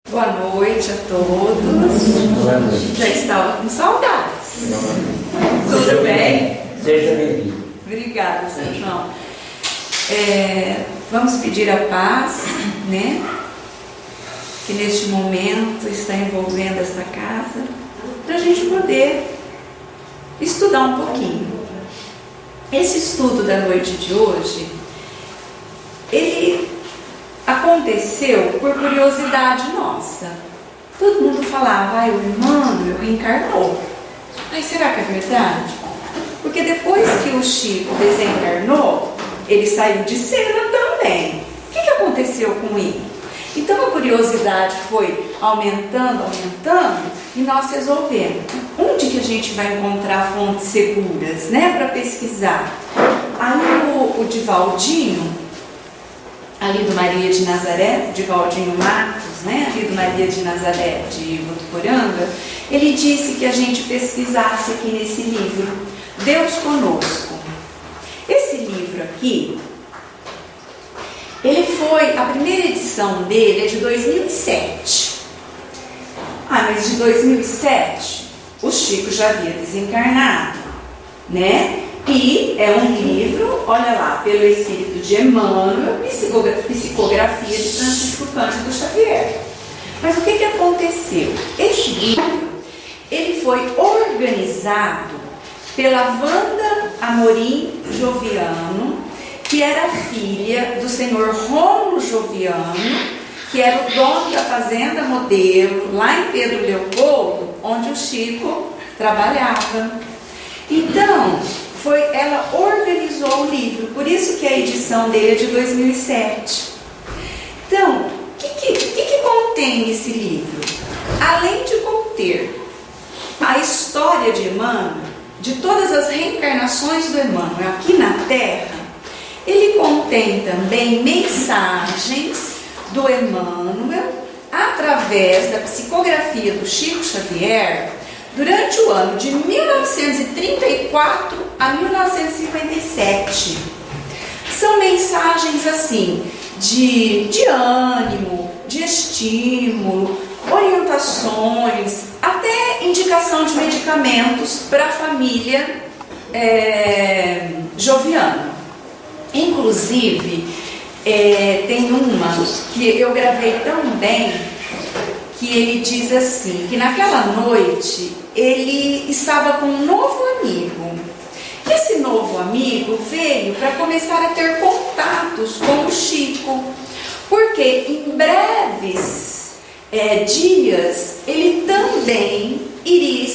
Boa noite a todos. Boa noite. Já estava com saudades. Tudo bem? Seja bem-vindo. Obrigada, São João. Vamos pedir a paz, né? Que neste momento está envolvendo essa casa, para a gente poder estudar um pouquinho. Esse estudo da noite de hoje, ele aconteceu por curiosidade nossa. Todo mundo falava, o Emmanuel reencarnou. Mas será que é verdade? Porque depois que o Chico desencarnou, ele saiu de cena também. O que aconteceu com ele? Então a curiosidade foi aumentando, e nós resolvemos. Onde que a gente vai encontrar fontes seguras, né, para pesquisar? Aí o Divaldinho, ali do Maria de Nazaré, Divaldinho Matos, né, ali do Maria de Nazaré de Votuporanga, ele disse que a gente pesquisasse aqui nesse livro, Deus Conosco. Esse livro aqui, a primeira edição dele é de 2007. Mas de 2007, o Chico já havia desencarnado, né? E é um livro, olha lá, pelo Espírito de Emmanuel, psicografia de Francisco Cândido Xavier. Mas o que aconteceu? Esse livro, ele foi organizado pela Wanda Amorim Joviano, que era filha do senhor Rômulo Joviano, que era o dono da Fazenda Modelo, lá em Pedro Leopoldo, onde o Chico trabalhava. Então, ela organizou o livro, por isso que a edição dele é de 2007. Então, o que contém esse livro? Além de conter a história de Emmanuel, de todas as reencarnações do Emmanuel aqui na Terra, ele contém também mensagens do Emmanuel através da psicografia do Chico Xavier durante o ano de 1934 a 1957. São mensagens assim de ânimo, de estímulo, orientações, até indicação de medicamentos para a família Joviano. Inclusive, tem uma que eu gravei tão bem, que ele diz assim, que naquela noite ele estava com um novo amigo. E esse novo amigo veio para começar a ter contatos com o Chico, porque em breves dias ele também iria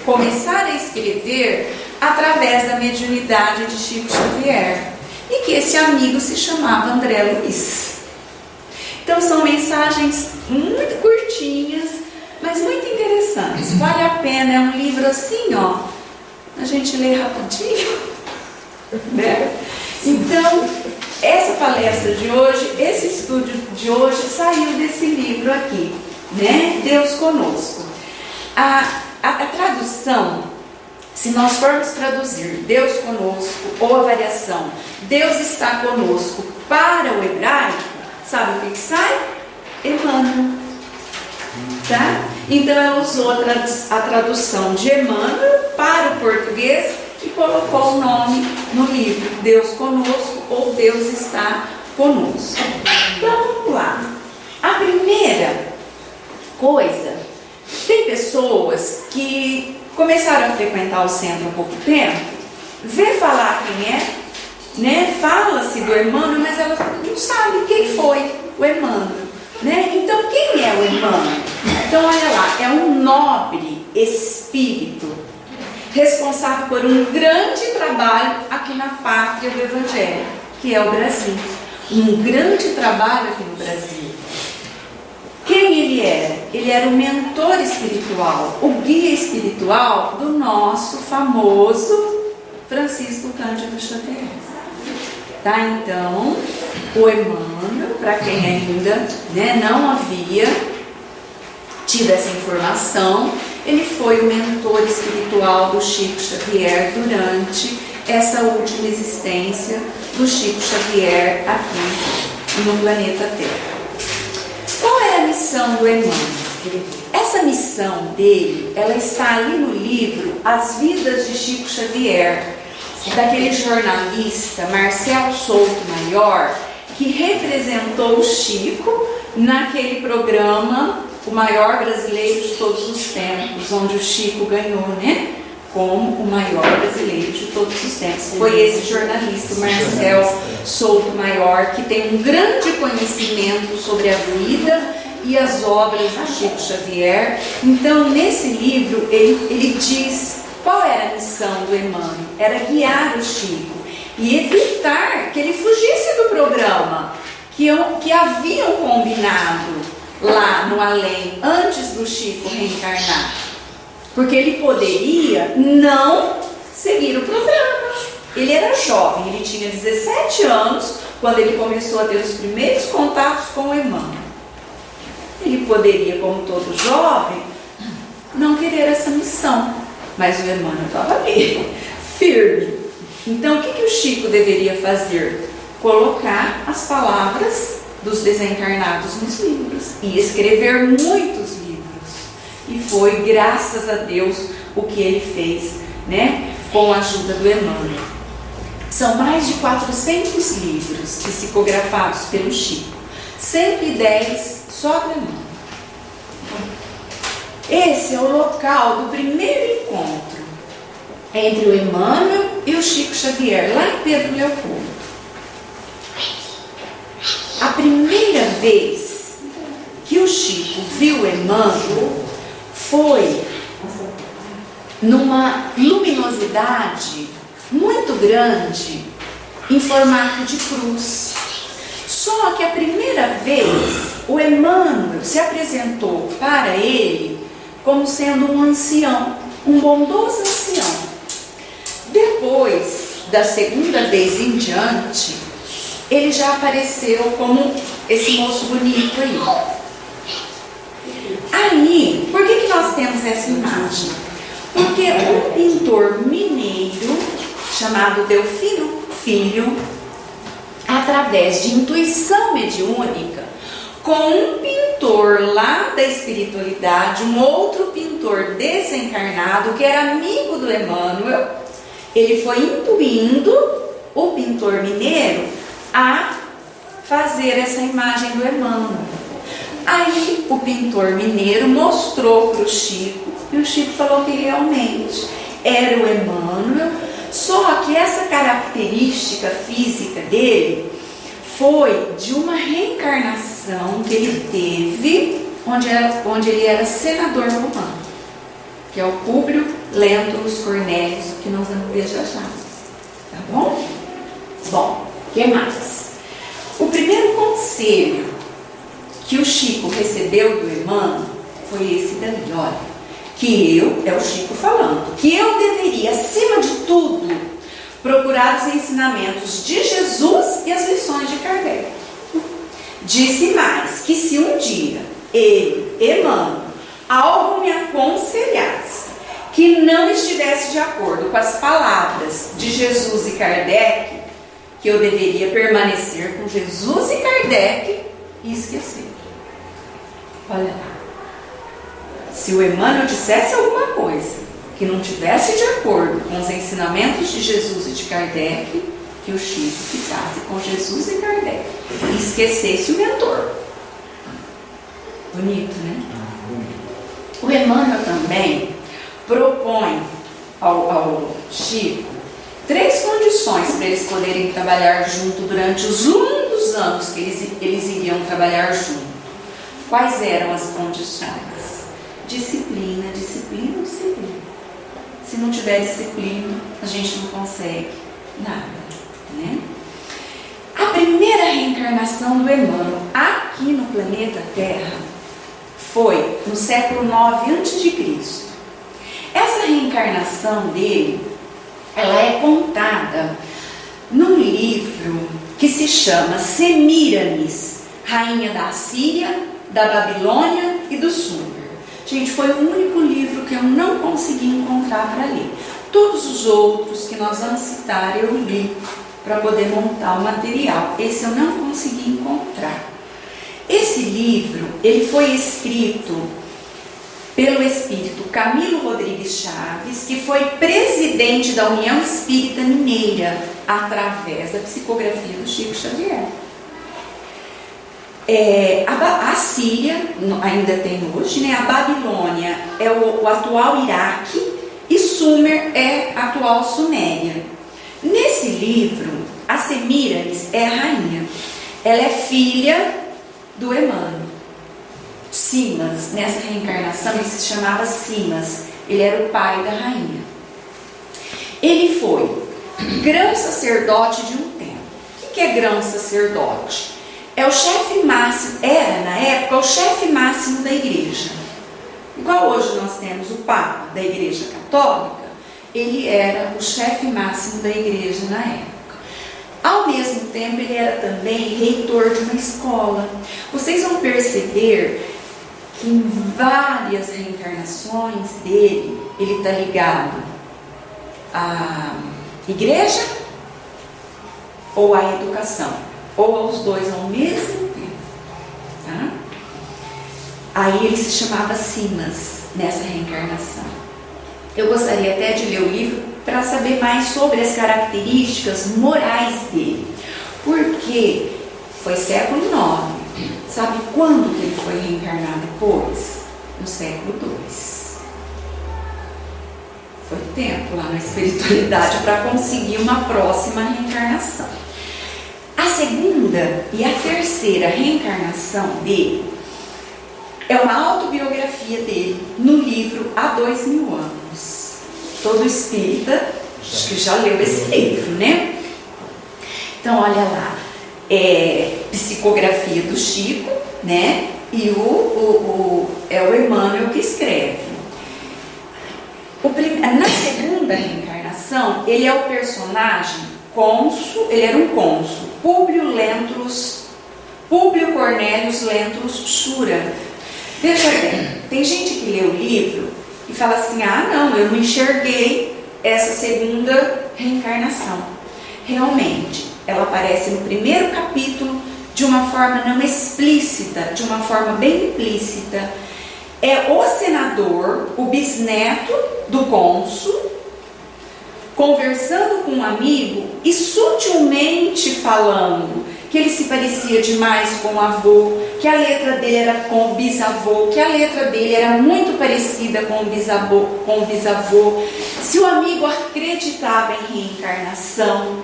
começar a escrever através da mediunidade de Chico Xavier, e que esse amigo se chamava André Luiz. Então são mensagens muito curtinhas, mas muito interessantes. Vale a pena, é um livro assim, a gente lê rapidinho, né? Então, essa palestra de hoje, esse estudo de hoje saiu desse livro aqui, né? Deus Conosco. A tradução, se nós formos traduzir Deus Conosco, ou a variação Deus está conosco para o hebraico, sabe o que sai? Emmanuel. Tá? Então ela usou a tradução de Emmanuel para o português e colocou o nome no livro, Deus Conosco ou Deus está conosco. Então vamos lá. A primeira coisa, tem pessoas que começaram a frequentar o centro há pouco tempo, vê falar quem é, né? Fala-se do Emmanuel, mas ela não sabe quem foi o Emmanuel, né? Então quem é o Emmanuel? Então olha lá, é um nobre espírito responsável por um grande trabalho aqui na pátria do Evangelho, que é o Brasil. Um grande trabalho aqui no Brasil. Quem ele era? Ele era o mentor espiritual, o guia espiritual do nosso famoso Francisco Cândido Xavier. Tá? Então, o Emmanuel, para quem ainda não havia tido essa informação, ele foi o mentor espiritual do Chico Xavier durante essa última existência do Chico Xavier aqui no planeta Terra. Qual era a missão do Emmanuel? Essa missão dele, ela está ali no livro As Vidas de Chico Xavier, daquele jornalista Marcel Souto Maior, que representou o Chico naquele programa O Maior Brasileiro de Todos os Tempos, onde o Chico ganhou, né? Como o maior brasileiro de todos os tempos. Foi esse jornalista, Marcel Souto Maior, que tem um grande conhecimento sobre a vida e as obras de Chico Xavier. Então, nesse livro, ele diz qual era a missão do Emmanuel: era guiar o Chico e evitar que ele fugisse do programa que haviam combinado lá no além, antes do Chico reencarnar. Porque ele poderia não seguir o programa. Ele era jovem, ele tinha 17 anos quando ele começou a ter os primeiros contatos com o Emmanuel. Ele poderia, como todo jovem, não querer essa missão, mas o Emmanuel estava ali, firme. Então, o que o Chico deveria fazer? Colocar as palavras dos desencarnados nos livros e escrever muitos livros. E foi, graças a Deus, o que ele fez, né, com a ajuda do Emmanuel. São mais de 400 livros psicografados pelo Chico, 110 só do Emmanuel. Esse é o local do primeiro encontro entre o Emmanuel e o Chico Xavier, lá em Pedro Leopoldo. A primeira vez que o Chico viu o Emmanuel foi numa luminosidade muito grande, em formato de cruz. Só que a primeira vez o Emmanuel se apresentou para ele como sendo um ancião, um bondoso ancião. Depois da segunda vez em diante, ele já apareceu como esse moço bonito aí. Aí, por que nós temos essa imagem? Porque um pintor mineiro, chamado Delfino Filho, através de intuição mediúnica, com um pintor lá da espiritualidade, um outro pintor desencarnado, que era amigo do Emmanuel, ele foi intuindo o pintor mineiro a fazer essa imagem do Emmanuel. Aí o pintor mineiro mostrou para o Chico, e o Chico falou que realmente era o Emmanuel, só que essa característica física dele foi de uma reencarnação que ele teve, onde ele era senador romano, que é o Públio Lentulus Cornélius, que nós vamos ver já já. Tá bom? Bom, o que mais? O primeiro conselho que o Chico recebeu do Emmanuel foi esse daí, olha, que é o Chico falando, que eu deveria, acima de tudo, procurar os ensinamentos de Jesus e as lições de Kardec. Disse mais, que se um dia ele, Emmanuel, algo me aconselhasse que não estivesse de acordo com as palavras de Jesus e Kardec, que eu deveria permanecer com Jesus e Kardec e esquecer. Olha lá, se o Emmanuel dissesse alguma coisa que não tivesse de acordo com os ensinamentos de Jesus e de Kardec, que o Chico ficasse com Jesus e Kardec e esquecesse o mentor. Bonito, né? O Emmanuel também propõe ao Chico 3 condições para eles poderem trabalhar junto durante os longos anos que eles iriam trabalhar junto. Quais eram as condições? Disciplina, disciplina, disciplina. Se não tiver disciplina, a gente não consegue nada, né? A primeira reencarnação do Emmanuel aqui no planeta Terra foi no século IX a.C. Essa reencarnação dele, ela é contada num livro que se chama Semíramis, Rainha da Assíria, da Babilônia e do Súmer. Gente, foi o único livro que eu não consegui encontrar para ler. Todos os outros que nós vamos citar eu li para poder montar o material. Esse eu não consegui encontrar. Esse livro, ele foi escrito pelo espírito Camilo Rodrigues Chaves, que foi presidente da União Espírita Mineira, através da psicografia do Chico Xavier. A Síria, ainda tem hoje, né? A Babilônia é o atual Iraque e Sumer é a atual Suméria. Nesse livro, a Semíramis é a rainha. Ela é filha do Emmanuel. Simas, nessa reencarnação, ele se chamava Simas. Ele era o pai da rainha. Ele foi grão sacerdote de um tempo. O que é grão sacerdote? É o chefe máximo, era na época o chefe máximo da igreja. Igual hoje nós temos o Papa da Igreja Católica, ele era o chefe máximo da igreja na época. Ao mesmo tempo, ele era também reitor de uma escola. Vocês vão perceber que em várias reencarnações dele, ele está ligado à igreja ou à educação, ou aos dois ao mesmo tempo, tá? Aí ele se chamava Simas nessa reencarnação. Eu gostaria até de ler o livro para saber mais sobre as características morais dele, porque foi século IX. Sabe quando que ele foi reencarnar depois? No século II. Foi tempo lá na espiritualidade para conseguir uma próxima reencarnação. A segunda e a terceira reencarnação dele é uma autobiografia dele no livro Há 2000 anos. Todo espírita acho que já leu esse livro, né? Então, olha lá. Psicografia do Chico, né? E é o Emmanuel que escreve. Na segunda reencarnação, ele é o personagem cônsul, ele era um cônsul, Públio Cornélius Lentulus Sura. Veja bem, tem gente que lê o livro e fala assim: ah, não, eu não enxerguei essa segunda reencarnação. Realmente, ela aparece no primeiro capítulo de uma forma não explícita, de uma forma bem implícita. É o senador, o bisneto do cônsul, conversando com um amigo e sutilmente falando que ele se parecia demais com o avô, que a letra dele era com o bisavô, que a letra dele era muito parecida com o bisavô, se o amigo acreditava em reencarnação.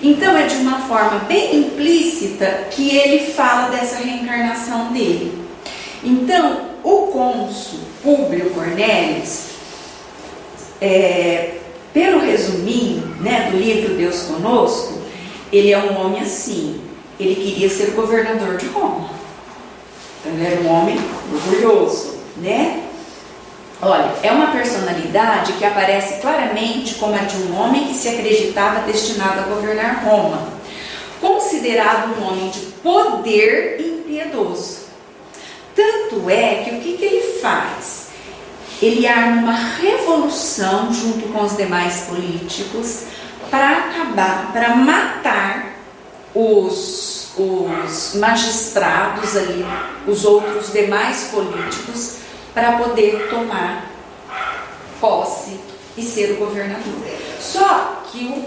Então é de uma forma bem implícita que ele fala dessa reencarnação dele. Então, o cônsul Públio Cornélius, pelo resuminho, né, do livro Deus Conosco, ele é um homem assim. Ele queria ser governador de Roma. Então ele era um homem orgulhoso, né? Olha, é uma personalidade que aparece claramente como a de um homem que se acreditava destinado a governar Roma, considerado um homem de poder impiedoso. Tanto é que o que ele faz? Ele arma uma revolução junto com os demais políticos para acabar, para matar os magistrados ali, os outros demais políticos, para poder tomar posse e ser o governador. Só que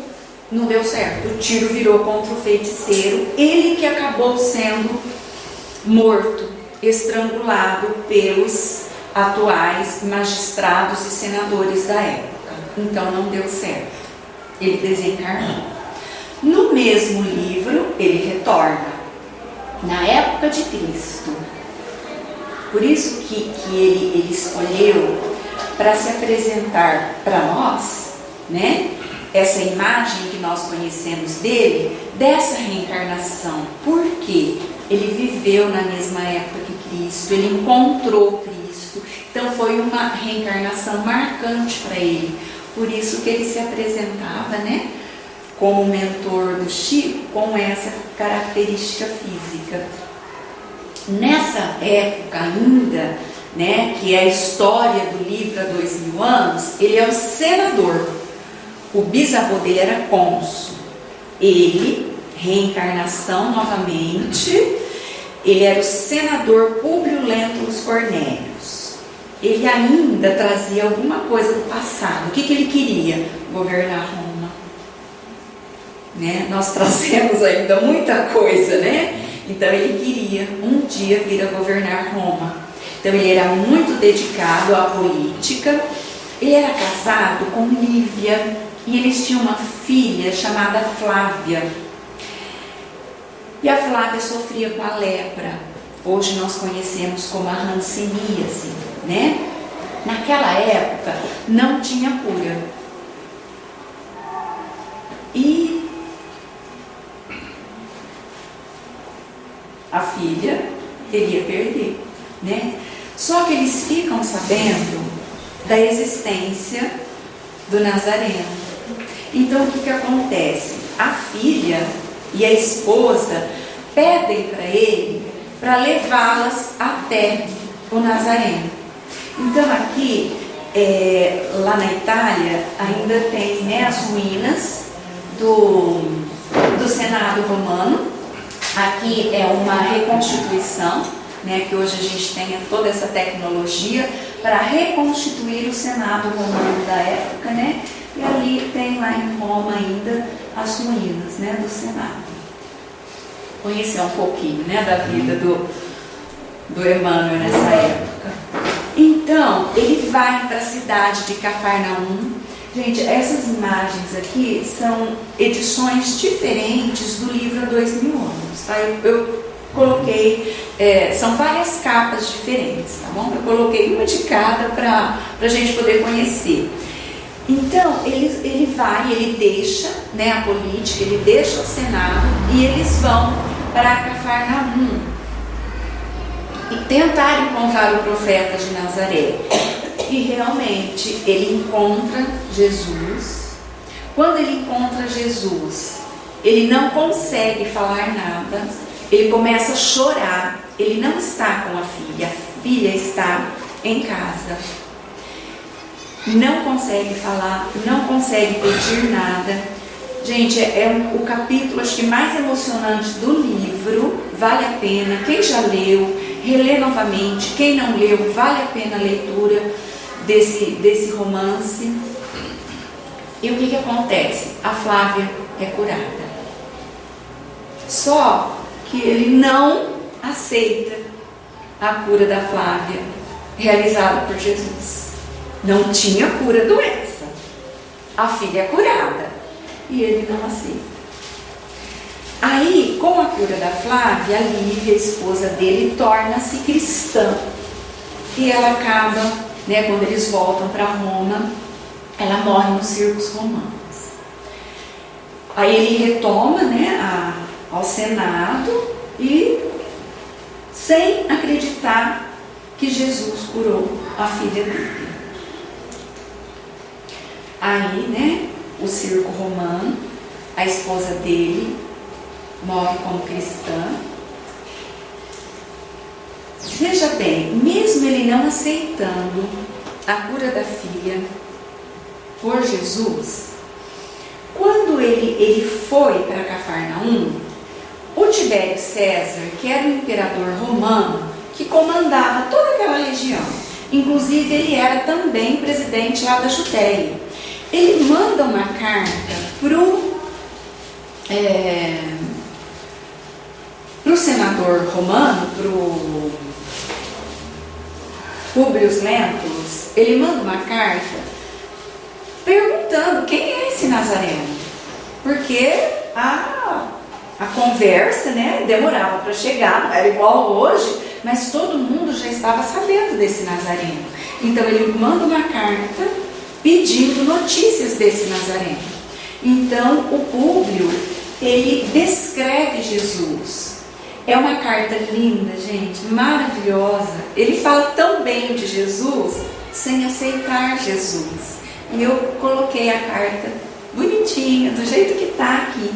não deu certo, o tiro virou contra o feiticeiro, ele que acabou sendo morto, estrangulado pelos atuais magistrados e senadores da época. Então não deu certo, ele desencarnou. No mesmo livro, ele retorna, na época de Cristo. Por isso que ele escolheu para se apresentar para nós, né, essa imagem que nós conhecemos dele, dessa reencarnação. Por quê? Ele viveu na mesma época que Cristo, ele encontrou Cristo. Então foi uma reencarnação marcante para ele. Por isso que ele se apresentava, né, como mentor do Chico, com essa característica física. Nessa época ainda, né, que é a história do livro Há 2000 anos, ele é um senador. O bisavô dele era cônsul. Ele, reencarnação novamente, Ele era o senador Públio Lentulus Cornélius. Ele ainda trazia alguma coisa do passado. O que ele queria? Governar Roma. Né? Nós trazemos ainda muita coisa, né? Então ele queria um dia vir a governar Roma. Então ele era muito dedicado à política. Ele era casado com Lívia e eles tinham uma filha chamada Flávia. E a Flávia sofria com a lepra. Hoje nós conhecemos como a hanseníase, né? Naquela época não tinha cura. E a filha teria perder, né? Só que eles ficam sabendo da existência do Nazareno. Então o que acontece? A filha e a esposa pedem para ele para levá-las até o Nazareno. Então aqui, lá na Itália, ainda tem, né, as ruínas do Senado Romano. Aqui é uma reconstituição, né, que hoje a gente tem toda essa tecnologia para reconstituir o Senado Romano da época, né? E ali tem lá em Roma ainda as ruínas, né, do Senado. Conhecer um pouquinho, né, da vida do Emmanuel nessa época. Então, ele vai para a cidade de Cafarnaum. Gente, essas imagens aqui são edições diferentes do livro Há 2000 anos, tá? Eu coloquei, são várias capas diferentes, tá bom? Eu coloquei uma de cada para a gente poder conhecer. Então, ele vai, ele deixa, né, a política, ele deixa o Senado e eles vão para Cafarnaum e tentar encontrar o profeta de Nazaré. E realmente ele encontra Jesus. Quando ele encontra Jesus, ele não consegue falar nada, ele começa a chorar. Ele não está com a filha está em casa. Não consegue falar, não consegue pedir nada. Gente, o capítulo acho que mais emocionante do livro. Vale a pena, quem já leu, relê novamente. Quem não leu, vale a pena a leitura desse romance. E o que acontece? A Flávia é curada. Só que ele não aceita a cura da Flávia realizada por Jesus. Não tinha cura doença. A filha é curada e ele não aceita. Aí, com a cura da Flávia, a Lívia, a esposa dele, torna-se cristã. E ela acaba, né, quando eles voltam para Roma, ela morre nos circos romanos. Aí ele retoma, né, ao Senado e sem acreditar que Jesus curou a filha dele. Aí, né, o circo romano, a esposa dele morre como cristã. Veja bem, mesmo ele não aceitando a cura da filha por Jesus, quando ele foi para Cafarnaum, o Tibério César, que era o imperador romano, que comandava toda aquela região, inclusive ele era também presidente lá da Judéia, ele manda uma carta pro senador romano, pro Públio Lentulus. Ele manda uma carta perguntando quem é esse Nazareno, porque a conversa, né, demorava para chegar, não era igual hoje, mas todo mundo já estava sabendo desse Nazareno. Então ele manda uma carta pedindo notícias desse Nazareno. Então o Públio, ele descreve Jesus. É uma carta linda, gente, maravilhosa. Ele fala tão bem de Jesus sem aceitar Jesus. E eu coloquei a carta bonitinha, do jeito que está aqui.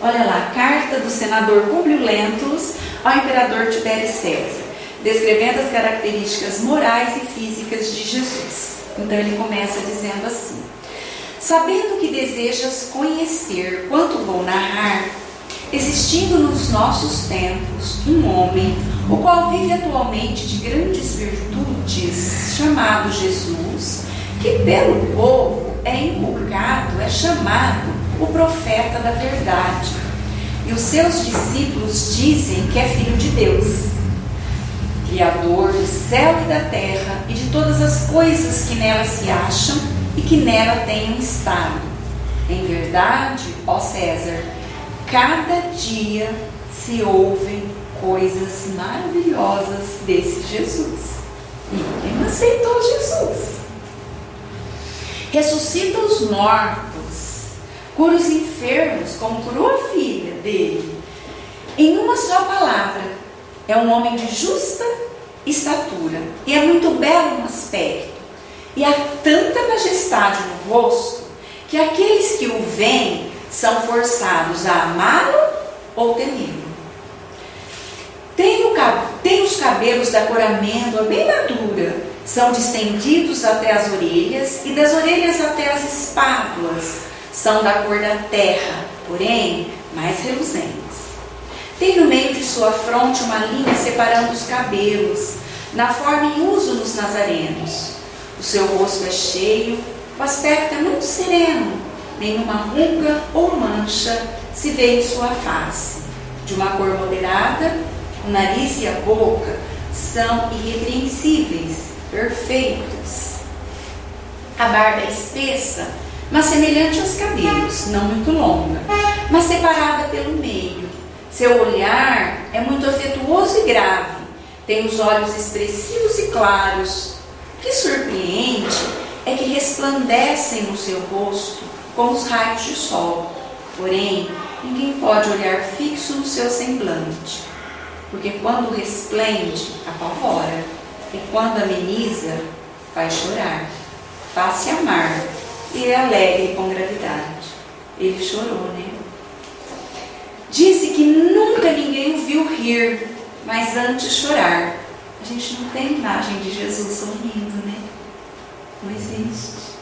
Olha lá, carta do senador Públio Lentulus ao imperador Tibério César, descrevendo as características morais e físicas de Jesus. Então ele começa dizendo assim: sabendo que desejas conhecer quanto vou narrar, existindo nos nossos tempos um homem, o qual vive atualmente de grandes virtudes, chamado Jesus, que pelo povo é inculcado, é chamado o profeta da verdade. E os seus discípulos dizem que é filho de Deus, Criador do céu e da terra e de todas as coisas que nela se acham e que nela tenham estado. Em verdade, ó César, cada dia se ouvem coisas maravilhosas desse Jesus. E quem não aceitou Jesus? Ressuscita os mortos, cura os enfermos, como curou a filha dele. Em uma só palavra, é um homem de justa estatura e é muito belo no aspecto. E há tanta majestade no rosto que aqueles que o veem são forçados a amá-lo ou temê-lo. Tem os cabelos da cor amêndoa bem madura, são distendidos até as orelhas e das orelhas até as espádulas, são da cor da terra, porém mais reluzentes. Tem no meio de sua fronte uma linha separando os cabelos, na forma em uso nos nazarenos. O seu rosto é cheio, o aspecto é muito sereno, nenhuma ruga ou mancha se vê em sua face. De uma cor moderada, o nariz e a boca são irrepreensíveis, perfeitos. A barba é espessa, mas semelhante aos cabelos, não muito longa, mas separada pelo meio. Seu olhar é muito afetuoso e grave, tem os olhos expressivos e claros. O que surpreende é que resplandecem no seu rosto como os raios de sol. Porém, ninguém pode olhar fixo no seu semblante, porque quando resplende, apavora, e quando ameniza, faz chorar. Faz-se amar e é alegre com gravidade. Ele chorou, né? Disse que nunca ninguém o viu rir, mas antes chorar. A gente não tem imagem de Jesus sorrindo, né? Não existe.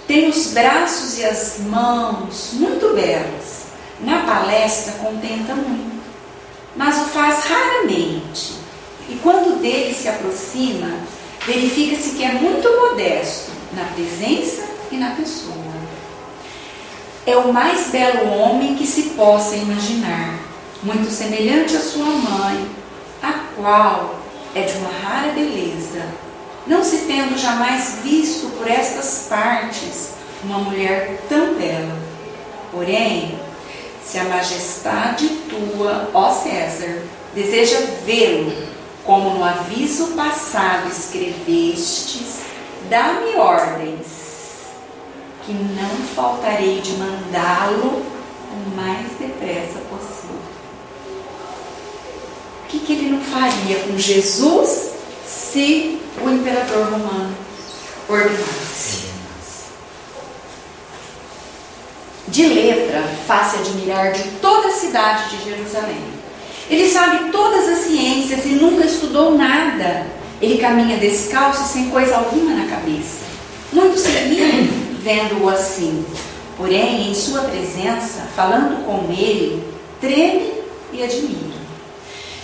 Tem os braços e as mãos muito belos. Na palestra contenta muito, mas o faz raramente. E quando dele se aproxima, verifica-se que é muito modesto na presença e na pessoa. É o mais belo homem que se possa imaginar, muito semelhante à sua mãe, a qual é de uma rara beleza, não se tendo jamais visto por estas partes uma mulher tão bela. Porém, se a majestade tua, ó César, deseja vê-lo, como no aviso passado escrevestes, dá-me ordens, que não faltarei de mandá-lo o mais depressa possível. O que ele não faria com Jesus se o imperador romano ordenasse? De letra, faz-se admirar de toda a cidade de Jerusalém. Ele sabe todas as ciências e nunca estudou nada. Ele caminha descalço sem coisa alguma na cabeça. Muitos se riem vendo-o assim. Porém, em sua presença, falando com ele, treme e admira.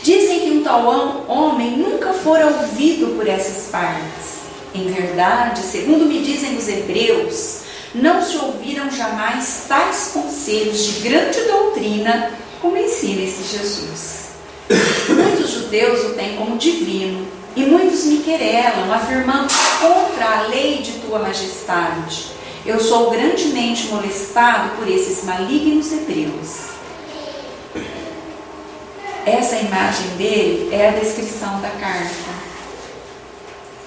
Dizem que um tal homem nunca fora ouvido por essas partes. Em verdade, segundo me dizem os hebreus, não se ouviram jamais tais conselhos de grande doutrina como ensina esse Jesus. Muitos judeus o têm como divino e muitos me querelam, afirmando contra a lei de tua majestade. Eu sou grandemente molestado por esses malignos hebreus. Essa imagem dele é a descrição da carta.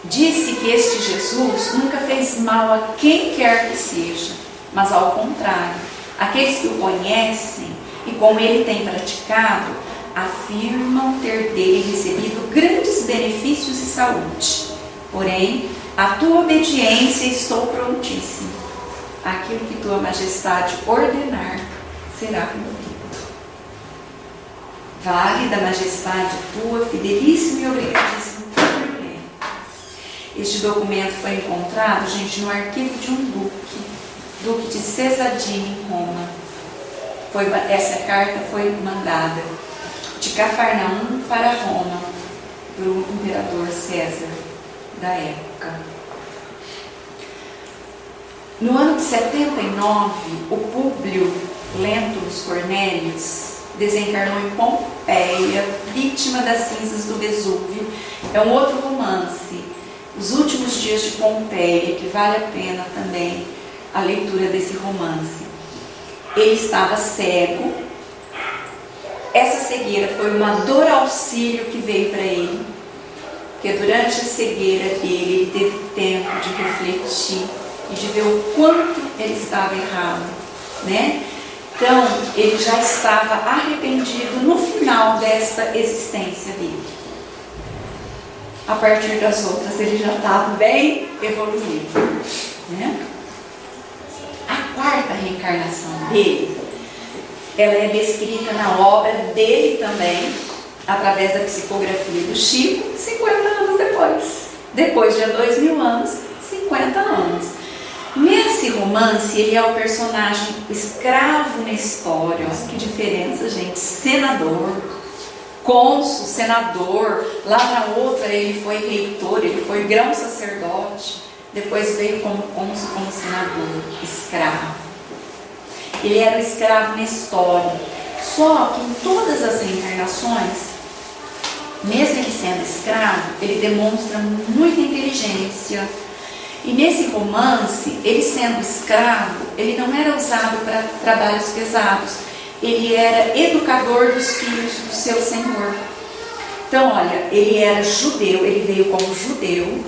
Disse que este Jesus nunca fez mal a quem quer que seja, mas ao contrário, aqueles que o conhecem e com ele têm praticado, afirmam ter dele recebido grandes benefícios e saúde. Porém, a tua obediência estou prontíssimo. Aquilo que tua majestade ordenar será cumprido. Vale da majestade tua, fidelíssimo e obrigadíssimo. Este documento foi encontrado, gente, no arquivo de um duque de Cesadini, em Roma. essa carta foi mandada de Cafarnaum para Roma, para o imperador César da época. No ano de 79, o Públio Lentulus Cornélius desencarnou em Pompeia, vítima das cinzas do Vesúvio. É um outro romance, Os Últimos Dias de Pompeia, que vale a pena também a leitura desse romance. Ele estava cego. Essa cegueira foi uma dor auxílio que veio para ele, porque durante a cegueira dele, ele teve tempo de refletir e de ver o quanto ele estava errado, né? Então, ele já estava arrependido no final desta existência dele. A partir das outras, ele já estava bem evoluído, né? A quarta reencarnação dele, ela é descrita na obra dele também, através da psicografia do Chico, 50 anos depois. Depois de 2000 anos, 50 anos. Nesse romance, ele é o personagem escravo na história. Olha que diferença, gente. Senador, cônsul, senador. Lá na outra, ele foi reitor, ele foi grão sacerdote. Depois veio como cônsul, como senador, escravo. Ele era o escravo na história. Só que em todas as reencarnações, mesmo ele sendo escravo, ele demonstra muita inteligência. E nesse romance, ele sendo escravo, ele não era usado para trabalhos pesados. Ele era educador dos filhos do seu senhor. Então, olha, ele era judeu, ele veio como judeu,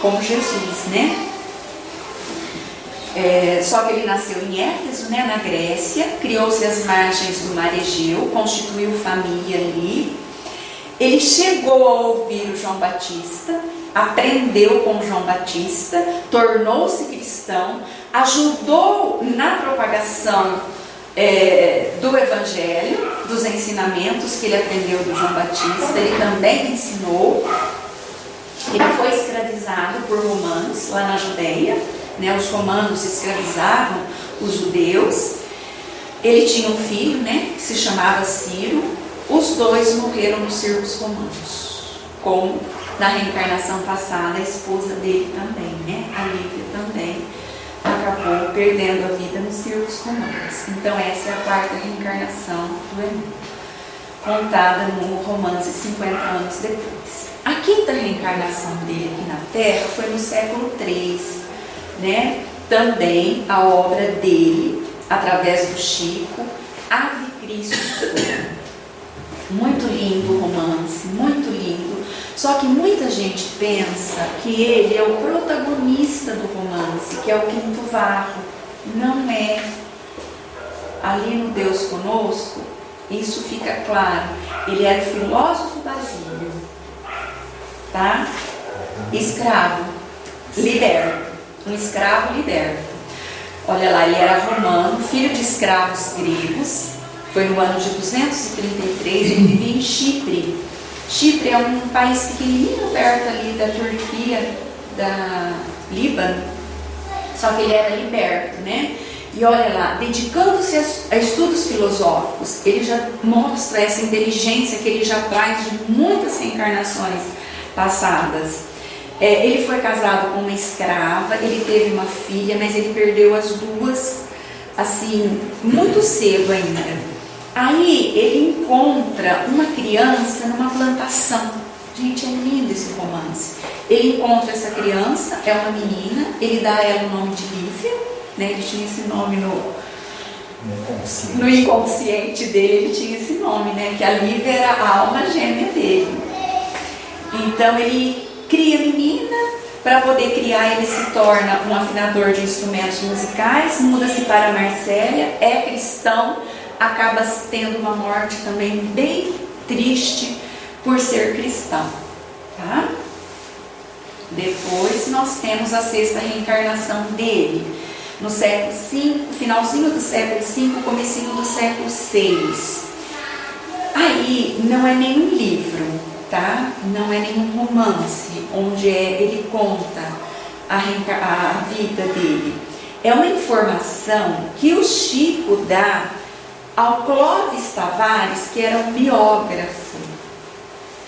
como Jesus, né? Só que ele nasceu em Éfeso, né, na Grécia, criou-se às margens do mar Egeu, constituiu família ali. Ele chegou a ouvir o João Batista, aprendeu com João Batista, tornou-se cristão, ajudou na propagação do Evangelho, dos ensinamentos que ele aprendeu do João Batista. Ele também ensinou. Ele foi escravizado por romanos lá na Judeia, né? Os romanos escravizavam os judeus. Ele tinha um filho, né, que se chamava Ciro. Os dois morreram nos circos romanos, como na reencarnação passada a esposa dele também, né, a Lívia também acabou perdendo a vida nos circos romanos. Então essa é a quarta reencarnação do Emílio, contada no romance 50 anos depois. A quinta reencarnação dele aqui na Terra foi no século III, né? Também a obra dele, através do Chico, Ave Cristo. Muito lindo o romance, muito lindo. Só que muita gente pensa que ele é o protagonista do romance, que é o Quinto Varro. Não é. Ali no Deus Conosco, isso fica claro. Ele era o filósofo Basílio, tá? Escravo, liberto. Um escravo liberto. Olha lá, ele era romano, filho de escravos gregos. Foi no ano de 233, ele vivia em Chipre. Chipre é um país pequenininho perto ali da Turquia, da Líbano. Só que ele era liberto, né? E olha lá, dedicando-se a estudos filosóficos, ele já mostra essa inteligência que ele já traz de muitas reencarnações passadas. Ele foi casado com uma escrava, ele teve uma filha, mas ele perdeu as duas, assim, muito cedo ainda. Aí ele encontra uma criança numa plantação. Gente, é lindo esse romance. Ele encontra essa criança, é uma menina, ele dá a ela o nome de Lívia, né? Ele tinha esse nome no inconsciente dele, ele tinha esse nome, né? Que a Lívia era a alma gêmea dele. Então ele cria a menina, para poder criar ele se torna um afinador de instrumentos musicais, muda-se para Marsella, é cristão, acaba tendo uma morte também bem triste por ser cristão, tá? Depois nós temos a sexta reencarnação dele, no século V, finalzinho do século V, comecinho do século VI. Aí não é nenhum livro, tá? Não é nenhum romance onde ele conta a vida dele. É uma informação que o Chico dá ao Clóvis Tavares, que era um biógrafo.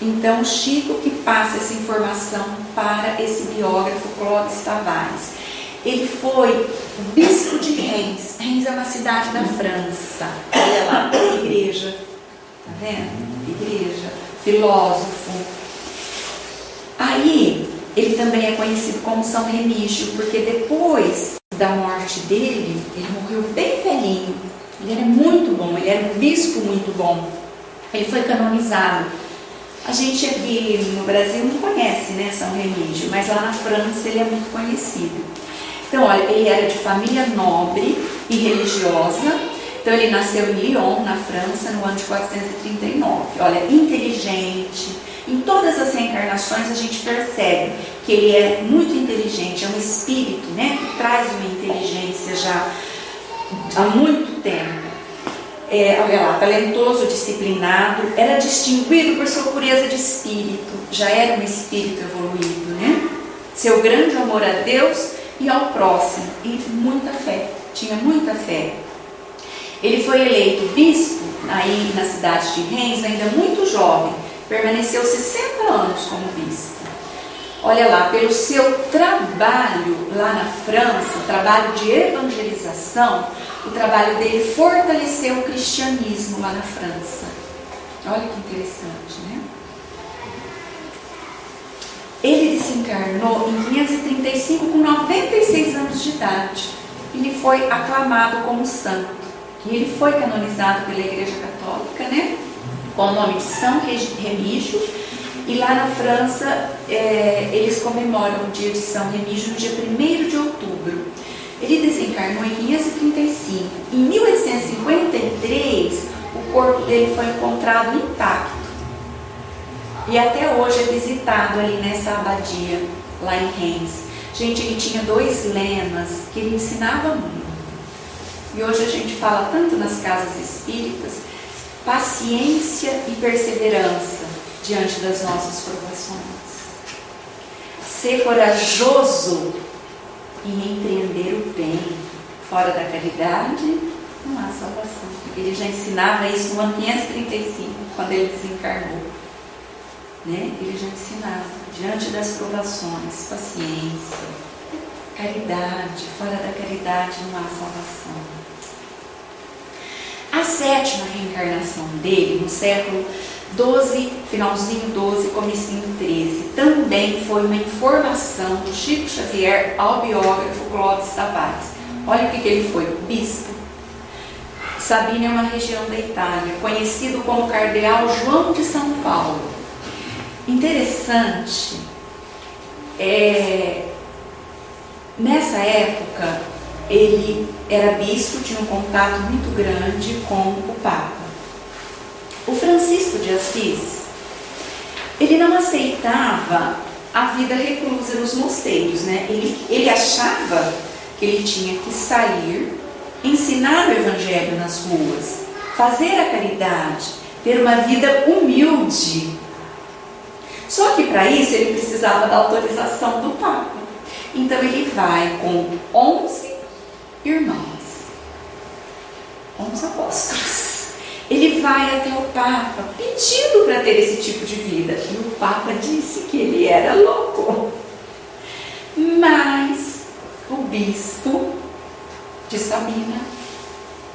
Então, Chico que passa essa informação para esse biógrafo Clóvis Tavares. Ele foi bispo de Reims. Reims é uma cidade da França. Olha lá, igreja. Tá vendo? Igreja. Filósofo. Aí, ele também é conhecido como São Remígio, porque depois da morte dele, ele morreu bem velhinho. Ele era muito bom, ele era um bispo muito bom. Ele foi canonizado. A gente aqui no Brasil não conhece, né, São Remígio, mas lá na França ele é muito conhecido. Então, olha, ele era de família nobre e religiosa. Então, ele nasceu em Lyon, na França, no ano de 439. Olha, inteligente. Em todas as reencarnações a gente percebe que ele é muito inteligente, é um espírito, né, que traz uma inteligência já há muito tempo. Olha lá, talentoso, disciplinado, era distinguido por sua pureza de espírito, já era um espírito evoluído, né? Seu grande amor a Deus e ao próximo, e muita fé, tinha muita fé. Ele foi eleito bispo aí na cidade de Reims, ainda muito jovem, permaneceu 60 anos como bispo. Olha lá, pelo seu trabalho lá na França, trabalho de evangelização, o trabalho dele fortaleceu o cristianismo lá na França. Olha que interessante, né? Ele desencarnou em 535 com 96 anos de idade. Ele foi aclamado como santo. E ele foi canonizado pela Igreja Católica, né? Com o nome de São Remígio. E lá na França, eles comemoram o dia de São Remígio no dia 1º de outubro. Ele desencarnou em 535. Em 1853, o corpo dele foi encontrado intacto. E até hoje é visitado ali nessa abadia, lá em Reims. Gente, ele tinha 2 lemas que ele ensinava muito. E hoje a gente fala tanto nas casas espíritas, paciência e perseverança diante das nossas provações. Ser corajoso e empreender o bem. Fora da caridade, não há salvação. Porque ele já ensinava isso no ano 535, quando ele desencarnou. Né? Ele já ensinava, diante das provações, paciência, caridade. Fora da caridade não há salvação. A 7ª reencarnação dele, no século 12, finalzinho 12, comecinho 13, também foi uma informação do Chico Xavier ao biógrafo Clóvis Tavares. Olha o que ele foi, bispo. Sabina é uma região da Itália, conhecido como Cardeal João de São Paulo. Interessante, nessa época ele era bispo, tinha um contato muito grande com o Papa. O Francisco de Assis, ele não aceitava a vida reclusa nos mosteiros, né? Ele achava que ele tinha que sair, ensinar o evangelho nas ruas, fazer a caridade, ter uma vida humilde. Só que para isso ele precisava da autorização do Papa. Então ele vai com 11 irmãos, 11 apóstolos. Ele vai até o Papa pedindo para ter esse tipo de vida. E o Papa disse que ele era louco. Mas o bispo de Sabina,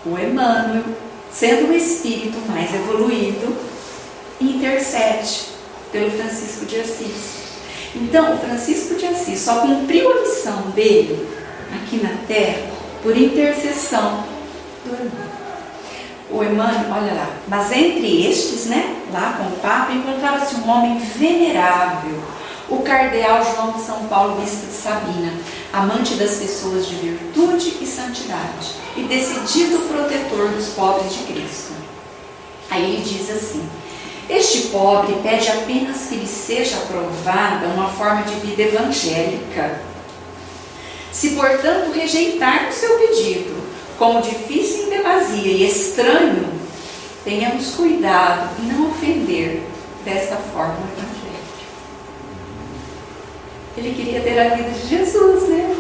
o Emmanuel, sendo o espírito mais evoluído, intercede pelo Francisco de Assis. Então, o Francisco de Assis só cumpriu a missão dele aqui na Terra por intercessão do Emmanuel. O Emmanuel, olha lá, mas entre estes, né, lá com o Papa, encontrava-se um homem venerável, o Cardeal João de São Paulo, bispo de Sabina, amante das pessoas de virtude e santidade, e decidido protetor dos pobres de Cristo. Aí ele diz assim: este pobre pede apenas que lhe seja aprovada uma forma de vida evangélica. Se, portanto, rejeitar o seu pedido como difícil em demasia e estranho, tenhamos cuidado em não ofender desta forma o evangelho. Ele queria ter a vida de Jesus, né?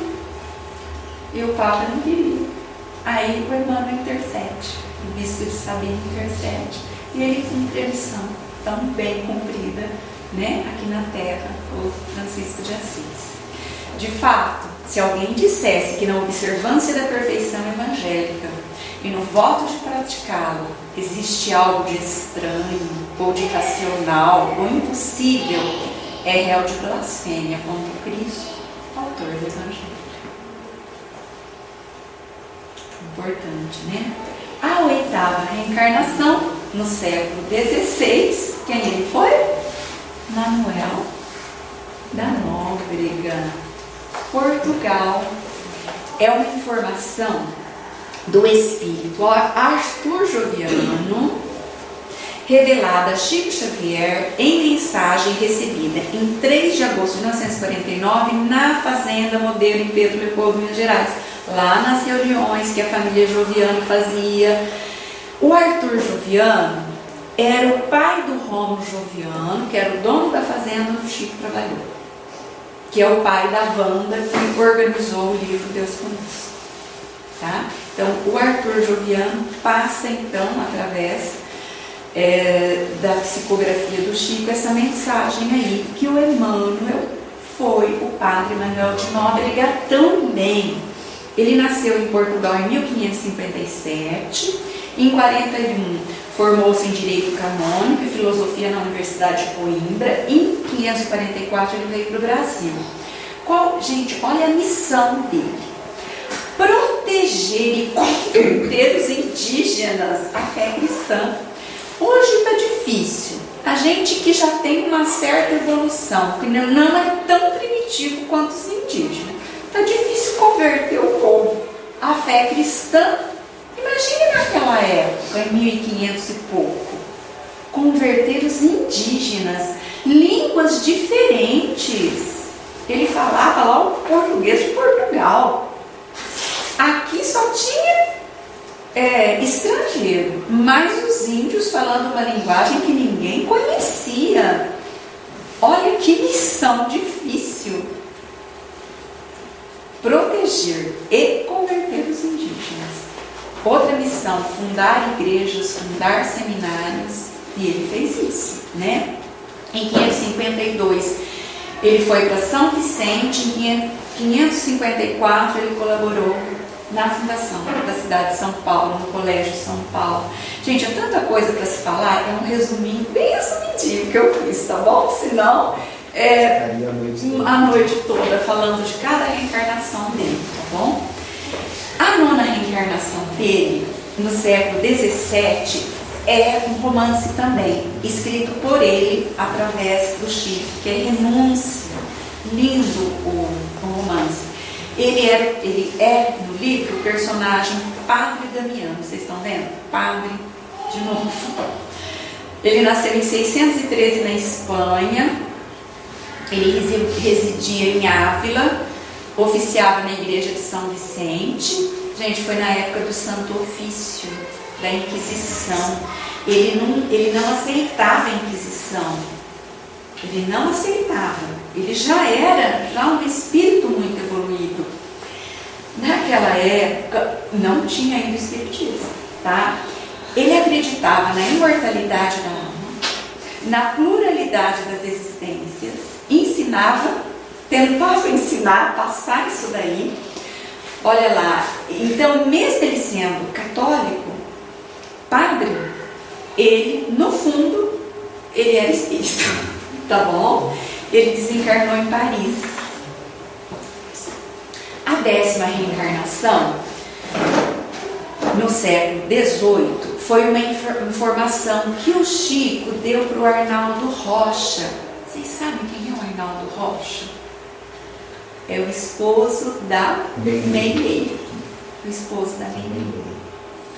E o Papa não queria. Aí o Emmanuel intercede. o bispo de Sabina intercede e ele cumpre a missão tão bem cumprida, né, aqui na terra, o Francisco de Assis. De fato, se alguém dissesse que na observância da perfeição evangélica e no voto de praticá-lo existe algo de estranho ou de irracional ou impossível, é réu de blasfêmia contra Cristo, autor do Evangelho. Importante, né? A oitava reencarnação, no século XVI, quem ele foi? Manuel da Nóbrega, Portugal. É uma informação do espírito Arthur Joviano, revelada a Chico Xavier em mensagem recebida em 3 de agosto de 1949 na Fazenda Modelo em Pedro Leopoldo, Minas Gerais, lá nas reuniões que a família Joviano fazia. O Arthur Joviano era o pai do Rômulo Joviano, que era o dono da fazenda onde o Chico trabalhou, que é o pai da Wanda, que organizou o livro Deus Conosco. Tá? Então, o Arthur Joviano passa, então, através da psicografia do Chico, essa mensagem aí, que o Emmanuel foi o padre Manuel de Nóbrega também. Ele nasceu em Portugal em 1557, em 41 formou-se em Direito Canônico e Filosofia na Universidade de Coimbra, em 1544 ele veio para o Brasil. Gente, olha a missão dele: proteger e converter os indígenas à fé cristã. Hoje está difícil. A gente que já tem uma certa evolução, que não é tão primitivo quanto os indígenas, está difícil converter o povo à fé cristã. Imagine naquela época, em 1500 e pouco, converter os indígenas, línguas diferentes. Ele falava lá o português de Portugal. Aqui só tinha estrangeiro, mas os índios falando uma linguagem que ninguém conhecia. Olha que missão difícil. Proteger e converter os indígenas. Outra missão: fundar igrejas, fundar seminários, e ele fez isso, né? Em 552 ele foi para São Vicente, em 554 ele colaborou na fundação da cidade de São Paulo, no Colégio São Paulo. Gente, é tanta coisa para se falar, é um resuminho, bem resumidinho que eu fiz, tá bom? Senão, a noite toda falando de cada reencarnação dele, tá bom? A 9ª reencarnação dele, no século XVII, é um romance também, escrito por ele através do Chico, que é Renúncia. Lindo o romance. Ele é no livro o personagem Padre Damiano. Vocês estão vendo? Padre de novo. Ele nasceu em 613 na Espanha. Ele residia em Ávila, oficiava na igreja de São Vicente. Gente, foi na época do Santo Ofício, da Inquisição. Ele não aceitava a Inquisição. Ele não aceitava. Ele já era um espírito muito evoluído. Naquela época não tinha ainda o espiritismo, tá? Ele acreditava na imortalidade da alma, na pluralidade das existências, tentava ensinar, passar isso daí. Olha lá, então mesmo ele sendo católico, padre, ele, no fundo, ele era espírita, tá bom? Ele desencarnou em Paris. A 10ª reencarnação, no século XVIII, foi uma informação que o Chico deu para o Arnaldo Rocha. Vocês sabem quem é o Arnaldo Rocha? É o esposo da Meilei. O esposo da Meilei.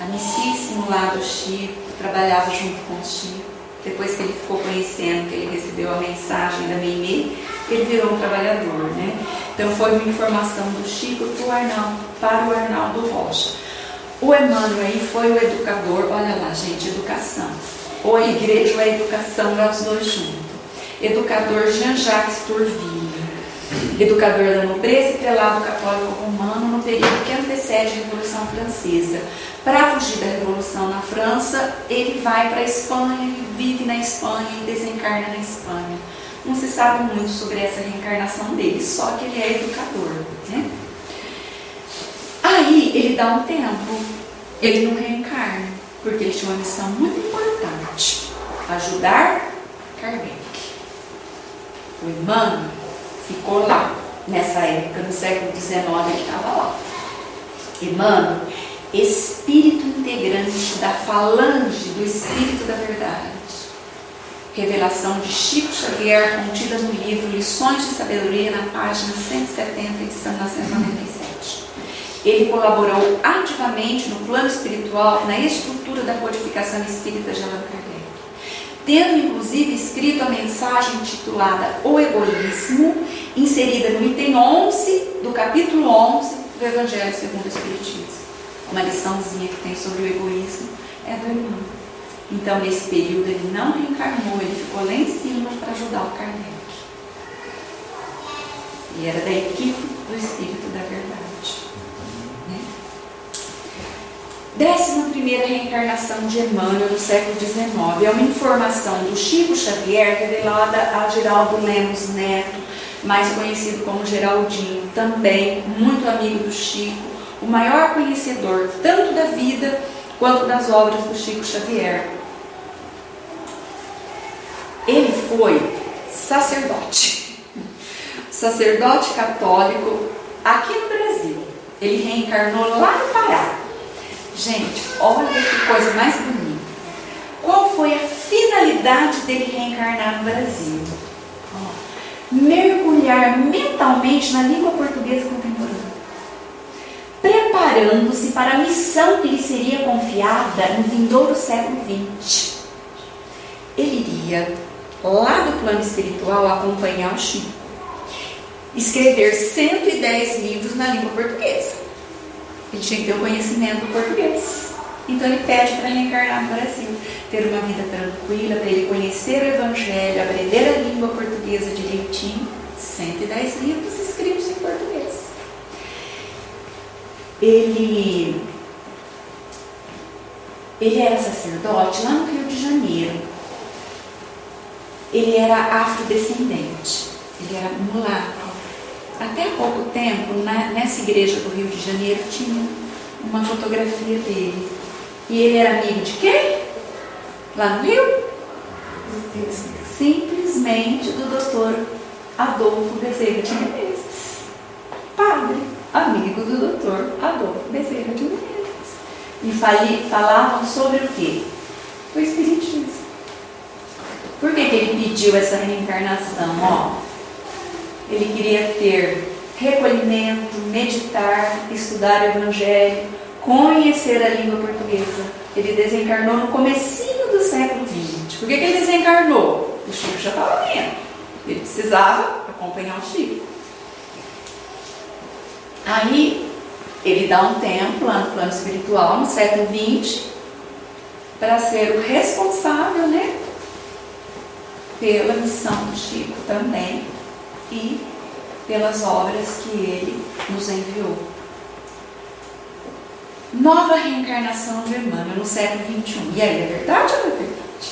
Amicíssimo lá do Chico, trabalhava junto com o Chico. Depois que ele ficou conhecendo, que ele recebeu a mensagem da Meimei, ele virou um trabalhador, né? Então foi uma informação do Chico para o Arnaldo Rocha. O Emmanuel aí foi o educador. Olha lá, gente, educação. Ou a igreja ou a educação, é os dois juntos. Educador Jean-Jacques Tourville. Educador da nobreza e prelado católico romano no período que antecede a Revolução Francesa. Para fugir da Revolução na França, ele vai para a Espanha, ele vive na Espanha e desencarna na Espanha. Não se sabe muito sobre essa reencarnação dele, só que ele é educador, né? Aí ele dá um tempo, ele não reencarna, porque ele tinha uma missão muito importante: ajudar Kardec. O Emmanuel ficou lá, nessa época, no século XIX, ele estava lá. Emmanuel, espírito integrante da falange do Espírito da Verdade. Revelação de Chico Xavier, contida no livro Lições de Sabedoria, na página 170 e 197. Ele colaborou ativamente no plano espiritual, na estrutura da codificação espírita de Allan Kardec, tendo inclusive escrito a mensagem intitulada O Egoísmo, inserida no item 11 do capítulo 11 do Evangelho segundo o Espiritismo. Uma liçãozinha que tem sobre o egoísmo é do irmão. Então, nesse período, ele não reencarnou, ele ficou lá em cima para ajudar o Kardec. E era da equipe do Espírito da Verdade. Né? 11ª reencarnação de Emmanuel no século XIX. É uma informação do Chico Xavier revelada a Geraldo Lemos Neto, mais conhecido como Geraldinho, também muito amigo do Chico, o maior conhecedor tanto da vida quanto das obras do Chico Xavier. Ele foi sacerdote católico aqui no Brasil. Ele reencarnou lá no Pará. Gente, olha que coisa mais bonita. Qual foi a finalidade dele reencarnar no Brasil? Mergulhar mentalmente na língua portuguesa contemporânea, preparando-se para a missão que lhe seria confiada no vindouro século XX. Ele iria, lá do plano espiritual, acompanhar o Chico, escrever 110 livros na língua portuguesa. Ele tinha que ter o conhecimento do português. Então ele pede para reencarnar no Brasil, ter uma vida tranquila, para ele conhecer o Evangelho, aprender a língua portuguesa direitinho. 110 livros escritos em português. Ele era sacerdote lá no Rio de Janeiro. Ele era afrodescendente, ele era mulato. Até há pouco tempo, nessa igreja do Rio de Janeiro, tinha uma fotografia dele. E ele era amigo de quem? Lá no Rio? Simplesmente do doutor Adolfo Bezerra de Menezes. Padre, amigo do doutor Adolfo Bezerra de Menezes. E falavam sobre o quê? O Espiritismo. Por que ele pediu essa reencarnação? Ele queria ter recolhimento, meditar, estudar o Evangelho, conhecer a língua portuguesa. Ele desencarnou no comecinho do século XX. Por que ele desencarnou? O Chico já estava vindo. Ele precisava acompanhar o Chico. Aí, ele dá um tempo lá no plano espiritual, no século XX, para ser o responsável, né, pela missão do Chico também e pelas obras que ele nos enviou. Nova reencarnação de Emmanuel no século XXI. E aí, é verdade ou não é verdade?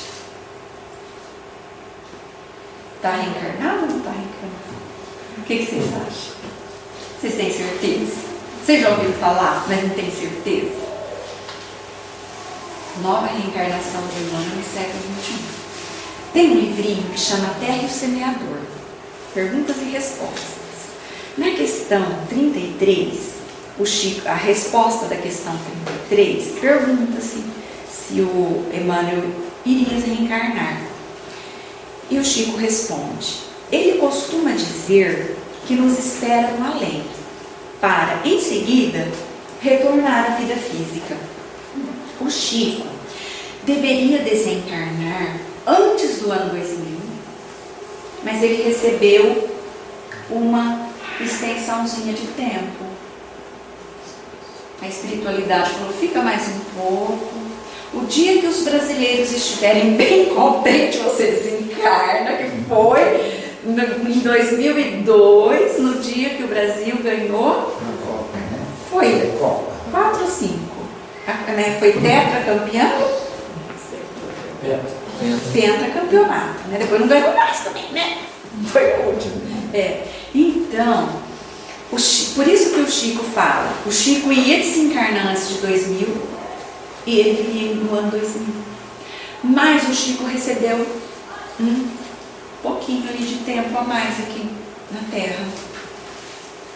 Está reencarnado ou não está reencarnado? O que vocês acham? Vocês têm certeza? Vocês já ouviram falar, mas não têm certeza? Nova reencarnação de Emmanuel no século XXI. Tem um livrinho que chama Terra e o Semeador. Perguntas e respostas. Na questão 33, o Chico, a resposta da questão 33, pergunta-se se o Emmanuel iria reencarnar. E o Chico responde: ele costuma dizer que nos espera no além, para, em seguida, retornar à vida física. O Chico deveria desencarnar antes do ano 2000, mas ele recebeu uma extensãozinha de tempo. A espiritualidade falou: fica mais um pouco. O dia que os brasileiros estiverem bem contentes, você desencarna, que foi em 2002, no dia que o Brasil ganhou. Foi 4 ou 5. né? Foi tetracampeão, pentacampeonato, né? Depois não ganhou mais também, né? Foi o último. Então, por isso que o Chico fala, o Chico ia desencarnar antes de 2000 e ele viria no ano 2000. Mas o Chico recebeu um pouquinho ali de tempo a mais aqui na Terra.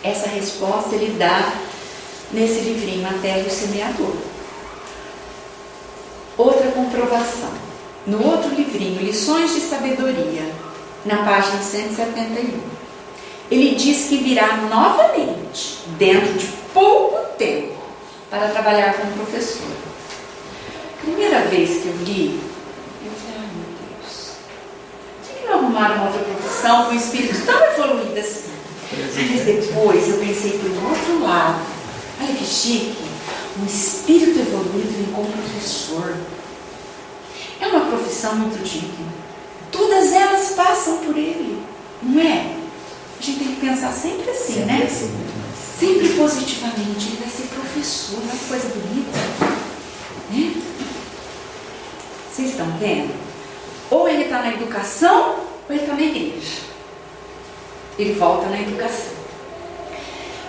Essa resposta ele dá nesse livrinho, A Terra e o Semeador. Outra comprovação. No outro livrinho, Lições de Sabedoria, na página 171, ele diz que virá novamente, dentro de pouco tempo, para trabalhar como professor. Primeira vez que eu li, eu falei, ai meu Deus, por que não arrumaram uma outra profissão com um espírito tão evoluído assim? Mas depois eu pensei pelo outro lado, olha que chique, um espírito evoluído vem como professor. É uma profissão muito digna. Todas elas passam por ele, não é? A gente tem que pensar sempre assim, né? Assim, sempre positivamente. Ele vai ser professor, olha que coisa bonita, né? Vocês estão vendo? Ou ele está na educação, ou ele está na igreja. Ele volta na educação.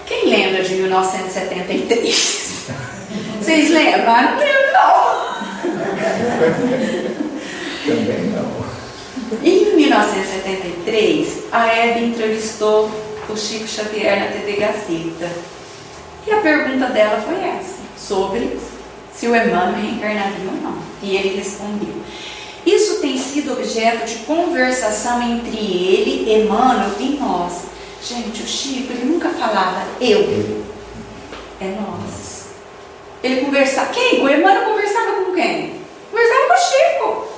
Quem lembra de 1973? Vocês lembram? Ah, não lembro não. Também não. Em 1973, a Hebe entrevistou o Chico Xavier na TV Gazeta. E a pergunta dela foi essa, sobre se o Emmanuel reencarnaria ou não. E ele respondeu. Isso tem sido objeto de conversação entre ele, Emmanuel e nós. Gente, o Chico, ele nunca falava eu. É nós. Ele conversava. Quem? O Emmanuel conversava com quem? Conversava com o Chico.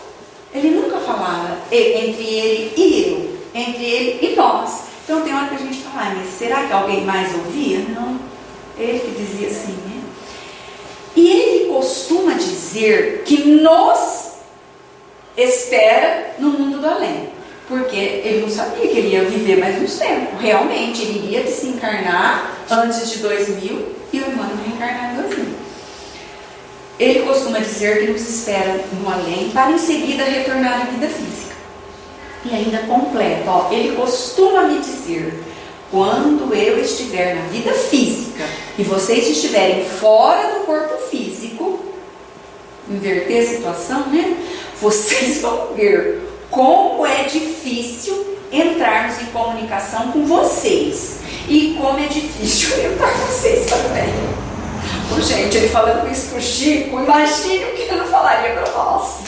Ele nunca falava entre ele e eu, entre ele e nós. Então tem hora que a gente fala, mas será que alguém mais ouvia? Não. Ele que dizia assim, né? E ele costuma dizer que nos espera no mundo do além. Porque ele não sabia que ele ia viver mais uns tempos. Realmente, ele iria desencarnar antes de 2000 e o Emmanuel reencarnar em 2000. Ele costuma dizer que nos espera no além para em seguida retornar à vida física. E ainda completa, ó, ele costuma me dizer, quando eu estiver na vida física e vocês estiverem fora do corpo físico, inverter a situação, né? Vocês vão ver como é difícil entrarmos em comunicação com vocês e como é difícil orientar vocês também. Ô, gente, ele falando isso pro Chico, imagine o que ele não falaria para nós.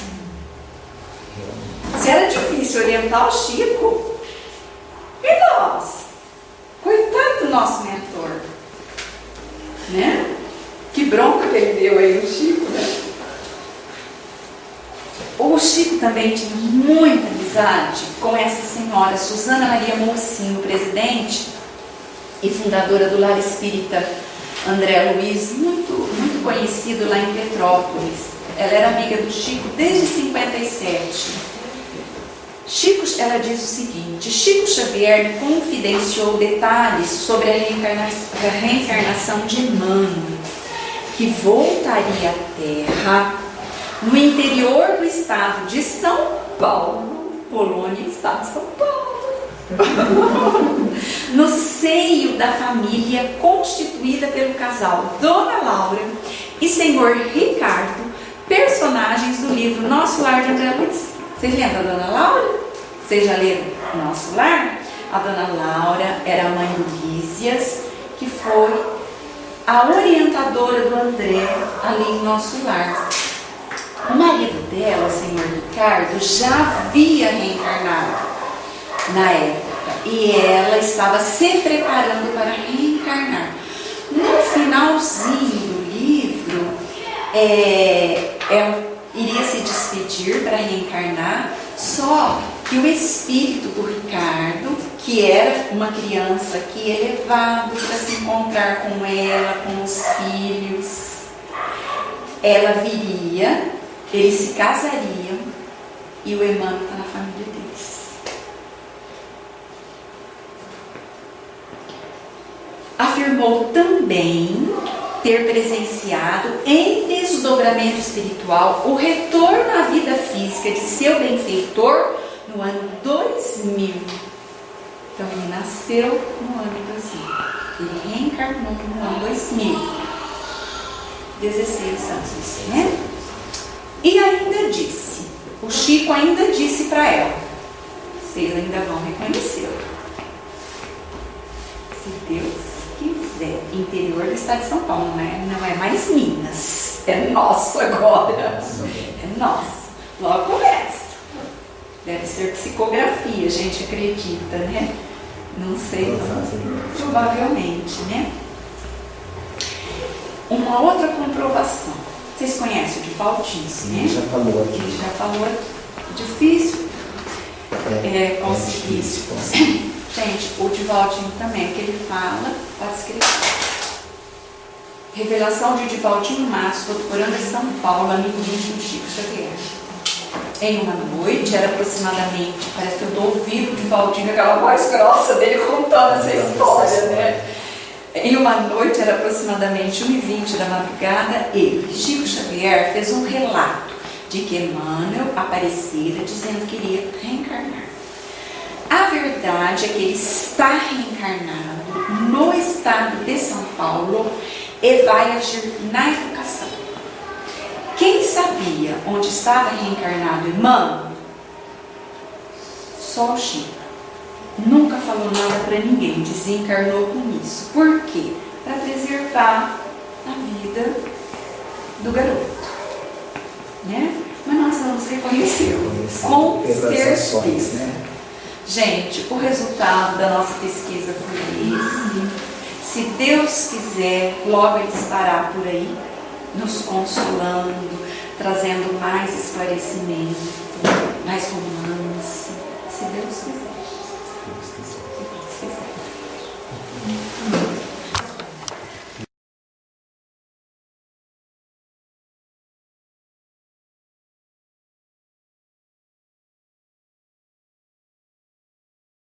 Se era difícil orientar o Chico, e nós? Coitado do nosso mentor, né? Que bronca que ele deu aí no Chico, né? O Chico também tinha muita amizade com essa senhora, Susana Maria Mocinho, presidente e fundadora do Lar Espírita André Luiz, muito conhecido lá em Petrópolis. Ela era amiga do Chico desde 57. Ela diz o seguinte: Chico Xavier me confidenciou detalhes sobre a reencarnação de Emmanuel, que voltaria à Terra no interior do estado de São Paulo, Polônia, estado de São Paulo, no seio da família constituída pelo casal Dona Laura e Senhor Ricardo, personagens do livro Nosso Lar de André Luiz. Vocês lembram da Dona Laura? Vocês já leram Nosso Lar? A Dona Laura era a mãe do Lísias, que foi a orientadora do André ali em Nosso Lar. O marido dela, o Senhor Ricardo, já havia reencarnado na época e ela estava se preparando para reencarnar. No finalzinho do livro, ela iria se despedir para reencarnar, só que o espírito do Ricardo, que era uma criança que ia levado para se encontrar com ela, com os filhos, ela viria, eles se casariam e o Emmanuel está na família deles. Afirmou também ter presenciado em desdobramento espiritual o retorno à vida física de seu benfeitor no ano 2000. Então ele nasceu no ano 2000, ele reencarnou no ano 2000, 16 anos, né? E ainda disse, o Chico ainda disse para ela, vocês ainda vão reconhecê-lo, se Deus quiser, interior do estado de São Paulo, né? Não é mais Minas, é nosso agora, é nosso, logo começa. Deve ser psicografia, a gente acredita, né? Não sei, não, provavelmente, né? Uma outra comprovação. Vocês conhecem o Divaltinho, né? Já falou aqui. Ele já falou aqui. Difícil conseguir. Gente, o Divaltinho também, que ele fala, está escrito. Revelação de Divaltinho Matos, doutorando em São Paulo, amigo íntimo de Chico Xavier. Em uma noite, era aproximadamente, parece que eu estou ouvindo o Divaltinho, aquela voz grossa dele contando essa história, né? Em uma noite, era aproximadamente 1h20 da madrugada, ele, Chico Xavier, fez um relato de que Emmanuel aparecera dizendo que iria reencarnar. A verdade é que ele está reencarnado no estado de São Paulo e vai agir na educação. Quem sabia onde estava reencarnado Emmanuel? Só o Chico. Nunca falou nada para ninguém, desencarnou com isso. Por quê? Para preservar a vida do garoto, né? Mas nós vamos reconhecer com certeza, né? Gente, o resultado da nossa pesquisa foi esse. Se Deus quiser, logo ele estará por aí, nos consolando, trazendo mais esclarecimento, mais romance, se Deus quiser.